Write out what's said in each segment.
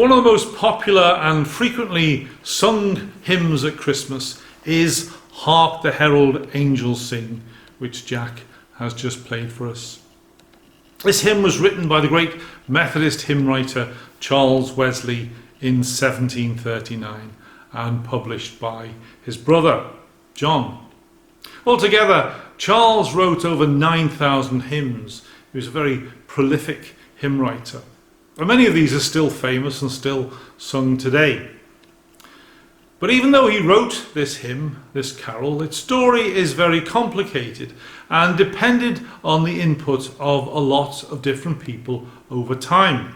One of the most popular and frequently sung hymns at Christmas is Hark, the Herald Angels Sing, which Jack has just played for us. This hymn was written by the great Methodist hymn writer Charles Wesley in 1739 and published by his brother John. Altogether, Charles wrote over 9,000 hymns. He was a very prolific hymn writer. And many of these are still famous and still sung today. But even though he wrote this hymn, this carol, its story is very complicated and depended on the input of a lot of different people over time.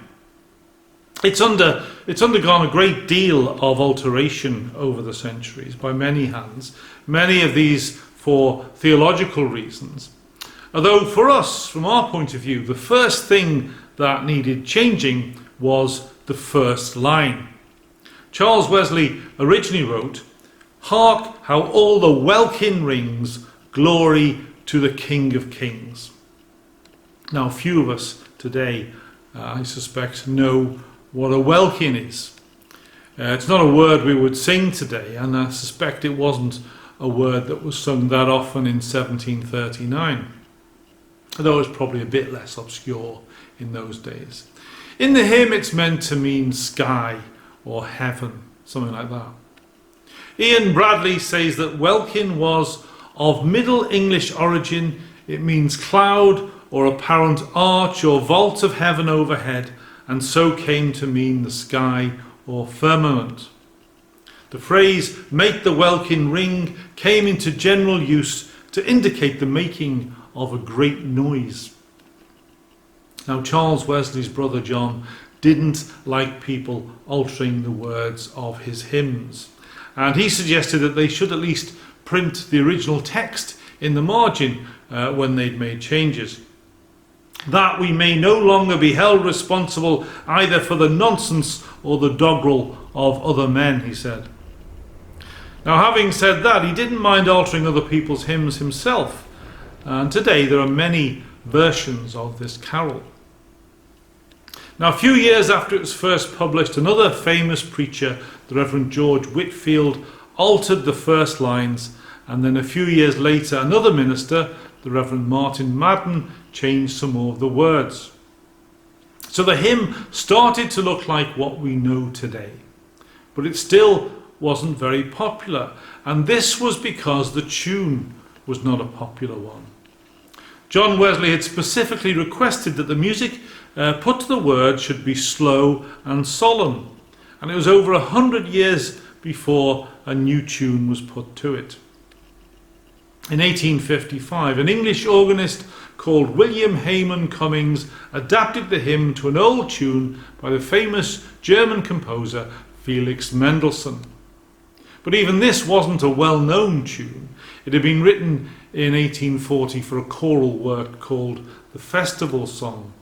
It's undergone a great deal of alteration over the centuries by many hands, many of these for theological reasons. Although for us, from our point of view, the first thing that needed changing was the first line. Charles Wesley originally wrote, "Hark how all the welkin rings, glory to the King of Kings." Now few of us today, I suspect, know what a welkin is. It's not a word we would sing today, and I suspect it wasn't a word that was sung that often in 1739, although it was probably a bit less obscure in those days. In the hymn it's meant to mean sky or heaven, something like that. Ian Bradley says that welkin was of Middle English origin. It means cloud or apparent arch or vault of heaven overhead, and so came to mean the sky or firmament. The phrase "make the welkin ring" came into general use to indicate the making of a great noise. Now, Charles Wesley's brother John didn't like people altering the words of his hymns, and he suggested that they should at least print the original text in the margin when they'd made changes. "That we may no longer be held responsible either for the nonsense or the doggerel of other men," he said. Now, having said that, he didn't mind altering other people's hymns himself, and today there are many versions of this carol. Now, a few years after it was first published, another famous preacher, the Reverend George Whitfield, altered the first lines, and then a few years later another minister, the Reverend Martin Madden, changed some more of the words. So the hymn started to look like what we know today, but it still wasn't very popular, and this was because the tune was not a popular one. John Wesley had specifically requested that the music put to the words should be slow and solemn, and it was over 100 years before a new tune was put to it. In 1855, an English organist called William Hayman Cummings adapted the hymn to an old tune by the famous German composer Felix Mendelssohn. But even this wasn't a well-known tune. It had been written in 1840 for a choral work called the Festival Song.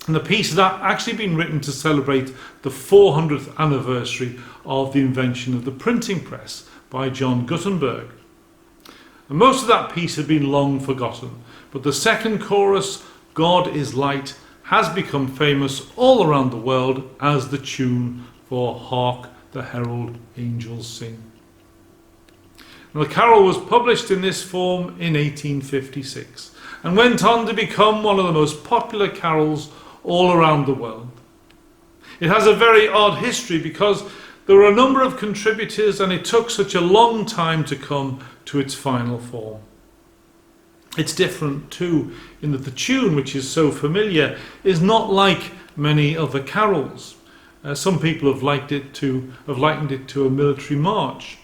And the piece had actually been written to celebrate the 400th anniversary of the invention of the printing press by John Gutenberg. And most of that piece had been long forgotten, but the second chorus, "God is Light," has become famous all around the world as the tune for "Hark, the Herald Angels Sing." Now, the carol was published in this form in 1856 and went on to become one of the most popular carols all around the world. It has a very odd history because there were a number of contributors and it took such a long time to come to its final form. It's different too in that the tune, which is so familiar, is not like many other carols. Some people have likened it to a military march.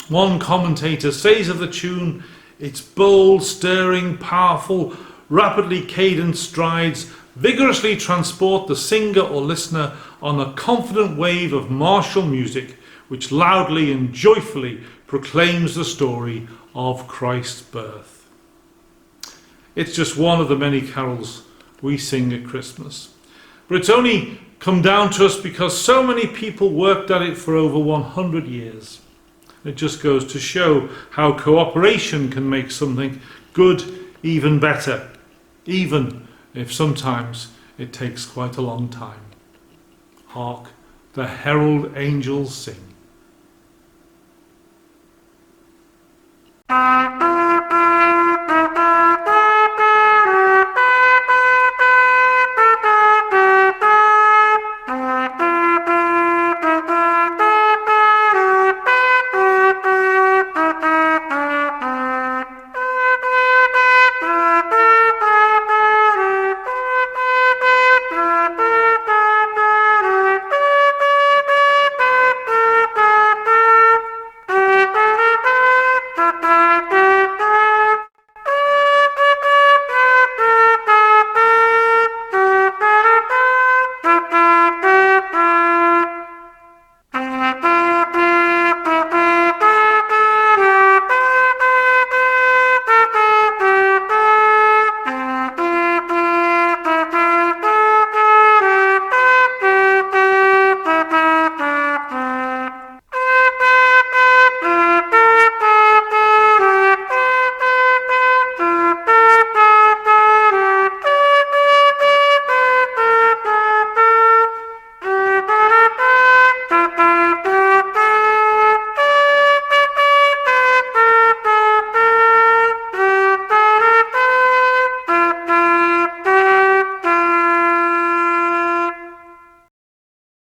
One commentator says of the tune, "Its bold, stirring, powerful, rapidly cadenced strides vigorously transport the singer or listener on a confident wave of martial music which loudly and joyfully proclaims the story of Christ's birth." It's just one of the many carols we sing at Christmas. But it's only come down to us because so many people worked at it for over 100 years. It just goes to show how cooperation can make something good even better, even if sometimes it takes quite a long time. Hark, the herald angels sing.